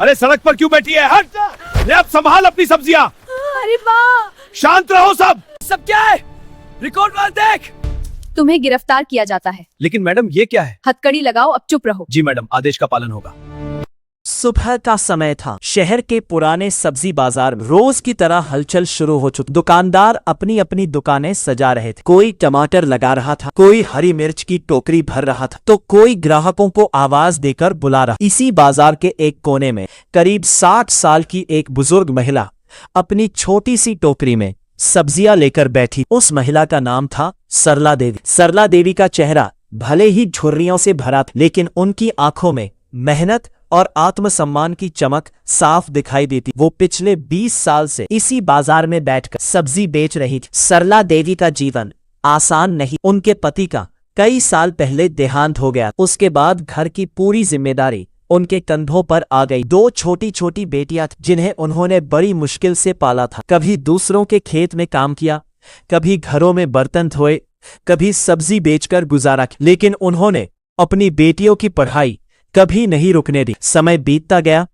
अरे सड़क पर क्यों बैठी है? हट! ले अब संभाल अपनी सब्जियां। अरे वाह! शांत रहो सब। सब क्या है? रिकॉर्ड वाल देख। तुम्हें गिरफ्तार किया जाता है। लेकिन मैडम ये क्या है? हथकड़ी लगाओ, अब चुप रहो। जी मैडम, आदेश का पालन होगा। सुबह का समय था। शहर के पुराने सब्जी बाजार में रोज की तरह हलचल शुरू हो चुकी। दुकानदार अपनी अपनी दुकानें सजा रहे थे। कोई टमाटर लगा रहा था, कोई हरी मिर्च की टोकरी भर रहा था, तो कोई ग्राहकों को आवाज देकर बुला रहा। इसी बाजार के एक कोने में करीब 60 साल की एक बुजुर्ग महिला अपनी छोटी सी टोकरी में सब्जियां लेकर बैठी। उस महिला का नाम था सरला देवी। सरला देवी का चेहरा भले ही झुर्रियों से भरा था, लेकिन उनकी आंखों में मेहनत और आत्मसम्मान की चमक साफ दिखाई देती। वो पिछले 20 साल से इसी बाजार में बैठकर सब्जी बेच रही थी। सरला देवी का जीवन आसान नहीं। उनके पति का कई साल पहले देहांत हो गया। उसके बाद घर की पूरी जिम्मेदारी उनके कंधों पर आ गई। 2 छोटी छोटी बेटियां थीं, जिन्हें उन्होंने बड़ी मुश्किल से पाला था। कभी दूसरों के खेत में काम किया, कभी घरों में बर्तन धोए, कभी सब्जी बेचकर गुजारा किया। लेकिन उन्होंने अपनी बेटियों की पढ़ाई कभी नहीं रुकने दी। समय बीतता गया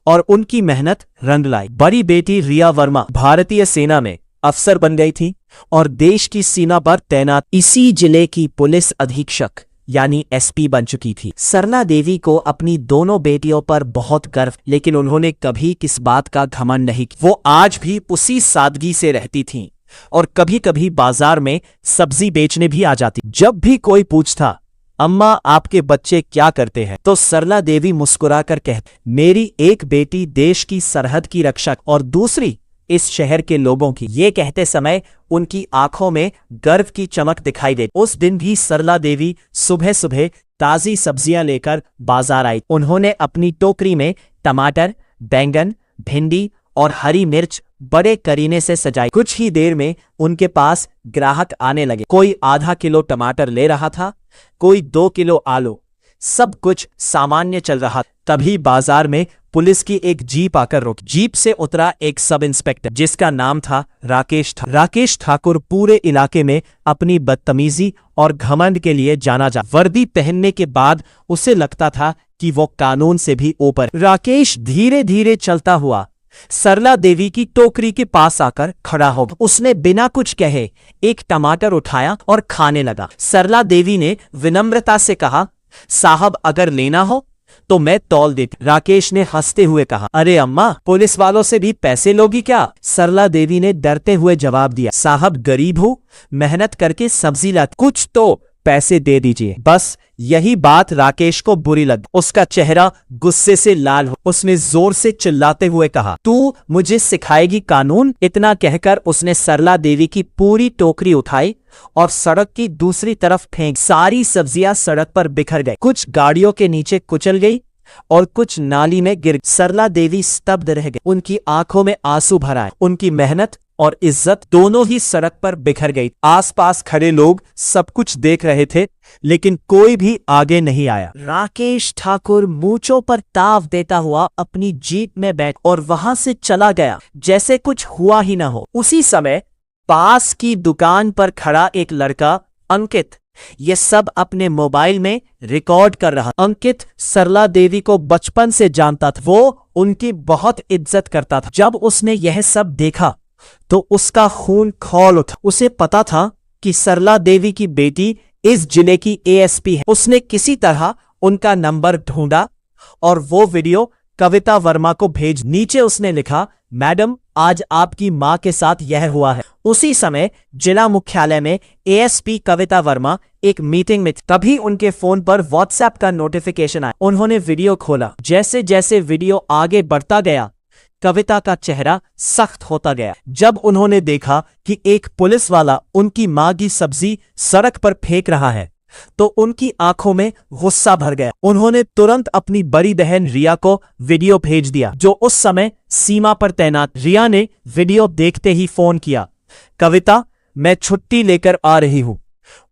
और उनकी मेहनत रंग लाई। बड़ी बेटी रिया वर्मा भारतीय सेना में अफसर बन गई थी और देश की सीमा पर तैनात इसी जिले की पुलिस अधीक्षक यानी एसपी बन चुकी थी। सरला देवी को अपनी दोनों बेटियों पर बहुत गर्व, लेकिन उन्होंने कभी किस बात का घमंड नहीं किया। वो आज भी उसी सादगी से रहती थीं और कभी कभी बाजार में सब्जी बेचने भी आ जाती। जब भी कोई पूछता, अम्मा आपके बच्चे क्या करते हैं, तो सरला देवी मुस्कुराकर कहती, मेरी एक बेटी देश की सरहद की रक्षा और दूसरी इस शहर के लोगों की। ये कहते समय उनकी आंखों में गर्व की चमक दिखाई दे। उस दिन भी सरला देवी सुबह सुबह ताजी सब्जियां लेकर बाजार आई। उन्होंने अपनी टोकरी में टमाटर, बैंगन, भिंडी और हरी मिर्च बड़े करीने से सजाई। कुछ ही देर में उनके पास ग्राहक आने लगे। कोई आधा किलो टमाटर ले रहा था, कोई 2 किलो आलू। सब कुछ सामान्य चल रहा। तभी बाजार में पुलिस की एक जीप आकर रुकी। जीप से उतरा एक सब इंस्पेक्टर, जिसका नाम था राकेश ठाकुर। राकेश ठाकुर पूरे इलाके में अपनी बदतमीजी और घमंड के लिए जाना जा। वर्दी पहनने के बाद उसे लगता था कि वो कानून से भी ऊपर। राकेश धीरे धीरे चलता हुआ सरला देवी की टोकरी के पास आकर खड़ा हो। उसने बिना कुछ कहे एक टमाटर उठाया और खाने लगा। सरला देवी ने विनम्रता से कहा, साहब अगर लेना हो तो मैं तौल देती। राकेश ने हंसते हुए कहा, अरे अम्मा, पुलिस वालों से भी पैसे लोगी क्या? सरला देवी ने डरते हुए जवाब दिया, साहब गरीब हूँ, मेहनत करके सब्जी लाती, कुछ तो पैसे दे दीजिए। बस यही बात राकेश को बुरी लगी। उसका चेहरा गुस्से से लाल हो। उसने जोर से चिल्लाते हुए कहा, तू मुझे सिखाएगी कानून? इतना कहकर उसने सरला देवी की पूरी टोकरी उठाई और सड़क की दूसरी तरफ फेंक। सारी सब्जियां सड़क पर बिखर गई। कुछ गाड़ियों के नीचे कुचल गई और कुछ नाली में गिर। सरला देवी स्तब्ध रह गई। उनकी आंखों में आंसू भर आए। उनकी मेहनत और इज्जत दोनों ही सड़क पर बिखर गई। आसपास खड़े लोग सब कुछ देख रहे थे, लेकिन कोई भी आगे नहीं आया। राकेश ठाकुर मूंछों पर ताव देता हुआ अपनी जीप में बैठ और वहां से चला गया जैसे कुछ हुआ ही न हो। उसी समय पास की दुकान पर खड़ा एक लड़का अंकित ये सब अपने मोबाइल में रिकॉर्ड कर रहा। अंकित सरला देवी को बचपन से जानता था। वो उनकी बहुत इज्जत करता था। जब उसने यह सब देखा तो उसका खून खौल उठा। उसे पता था कि सरला देवी की बेटी इस जिले की एएसपी है। उसने किसी तरह उनका नंबर ढूंढा और वो वीडियो कविता वर्मा को भेज। नीचे उसने लिखा, मैडम आज आपकी मां के साथ यह हुआ है। उसी समय जिला मुख्यालय में एएसपी कविता वर्मा एक मीटिंग में थी। तभी उनके फोन पर व्हाट्सएप का नोटिफिकेशन आया। उन्होंने वीडियो खोला। जैसे जैसे वीडियो आगे बढ़ता गया, कविता का चेहरा सख्त होता गया। जब उन्होंने देखा कि एक पुलिस वाला उनकी मां की सब्जी सड़क पर फेंक रहा है, तो उनकी आंखों में गुस्सा भर गया। उन्होंने तुरंत अपनी बड़ी बहन रिया को वीडियो भेज दिया, जो उस समय सीमा पर तैनात। रिया ने वीडियो देखते ही फोन किया, कविता मैं छुट्टी लेकर आ रही हूं,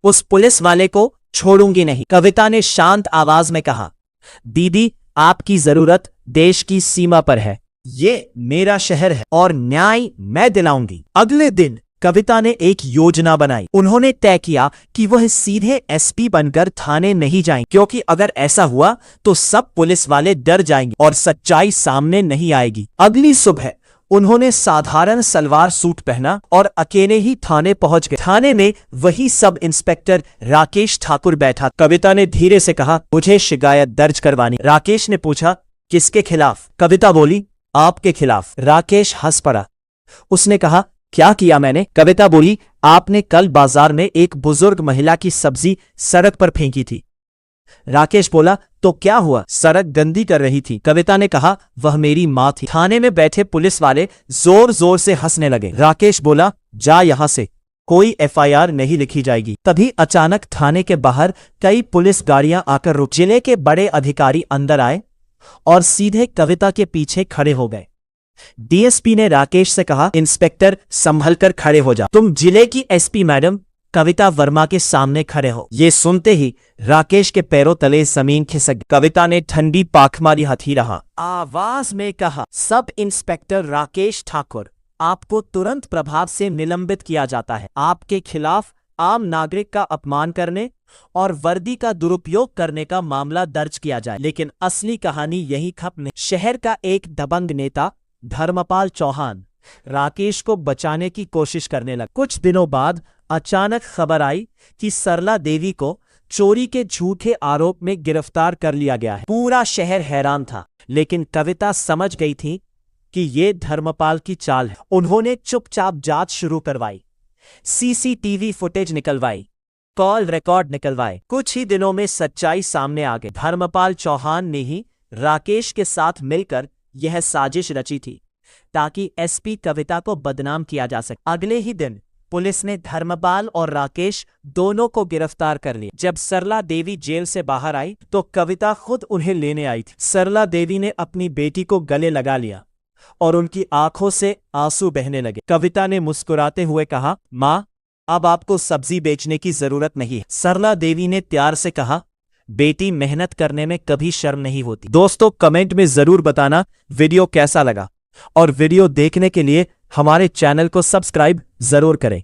उस पुलिस वाले को छोड़ूंगी नहीं। कविता ने शांत आवाज में कहा, दीदी आपकी जरूरत देश की सीमा पर है, ये मेरा शहर है और न्याय मैं दिलाऊंगी। अगले दिन कविता ने एक योजना बनाई। उन्होंने तय किया कि वह सीधे एसपी बनकर थाने नहीं जाएंगे, क्योंकि अगर ऐसा हुआ तो सब पुलिस वाले डर जाएंगे और सच्चाई सामने नहीं आएगी। अगली सुबह उन्होंने साधारण सलवार सूट पहना और अकेले ही थाने पहुंच गए। थाने में वही सब इंस्पेक्टर राकेश ठाकुर बैठा। कविता ने धीरे से कहा, मुझे शिकायत दर्ज करवानी। राकेश ने पूछा, किसके खिलाफ? कविता बोली, आपके खिलाफ। राकेश हंस पड़ा। उसने कहा, क्या किया मैंने? कविता बोली, आपने कल बाजार में एक बुजुर्ग महिला की सब्जी सड़क पर फेंकी थी। राकेश बोला, तो क्या हुआ? सड़क गंदी कर रही थी। कविता ने कहा, वह मेरी माँ थी। थाने में बैठे पुलिस वाले जोर जोर से हंसने लगे। राकेश बोला, जा यहां से, कोई एफआईआर नहीं लिखी जाएगी। तभी अचानक थाने के बाहर कई पुलिस गाड़ियां आकर रुक। जिले के बड़े अधिकारी अंदर आए और सीधे कविता के पीछे खड़े हो गए। डीएसपी ने राकेश से कहा, इंस्पेक्टर संभलकर खड़े हो जा, तुम जिले की एसपी मैडम कविता वर्मा के सामने खड़े हो। ये सुनते ही राकेश के पैरों तले जमीन खिसक गई। कविता ने ठंडी पाखमारी हथी रहा आवाज में कहा, सब इंस्पेक्टर राकेश ठाकुर, आपको तुरंत प्रभाव से निलंबित किया जाता है। आपके खिलाफ आम नागरिक का अपमान करने और वर्दी का दुरुपयोग करने का मामला दर्ज किया जाए। लेकिन असली कहानी यही खत्म नहीं। शहर का एक दबंग नेता धर्मपाल चौहान राकेश को बचाने की कोशिश करने लगा। कुछ दिनों बाद अचानक खबर आई कि सरला देवी को चोरी के झूठे आरोप में गिरफ्तार कर लिया गया है। पूरा शहर हैरान था, लेकिन कविता समझ गई थी कि ये धर्मपाल की चाल है। उन्होंने चुपचाप जांच शुरू करवाई, सीसीटीवी फुटेज निकलवाई, कॉल रिकॉर्ड निकलवाए। कुछ ही दिनों में सच्चाई सामने आ गई। धर्मपाल चौहान ने ही राकेश के साथ मिलकर यह साजिश रची थी ताकि एसपी कविता को बदनाम किया जा सके। अगले ही दिन पुलिस ने धर्मपाल और राकेश दोनों को गिरफ्तार कर लिया। जब सरला देवी जेल से बाहर आई तो कविता खुद उन्हें लेने आई थी। सरला देवी ने अपनी बेटी को गले लगा लिया और उनकी आंखों से आंसू बहने लगे। कविता ने मुस्कुराते हुए कहा, माँ, अब आपको सब्जी बेचने की जरूरत नहीं है। सरला देवी ने प्यार से कहा, बेटी, मेहनत करने में कभी शर्म नहीं होती। दोस्तों, कमेंट में जरूर बताना वीडियो कैसा लगा और वीडियो देखने के लिए हमारे चैनल को सब्सक्राइब जरूर करें।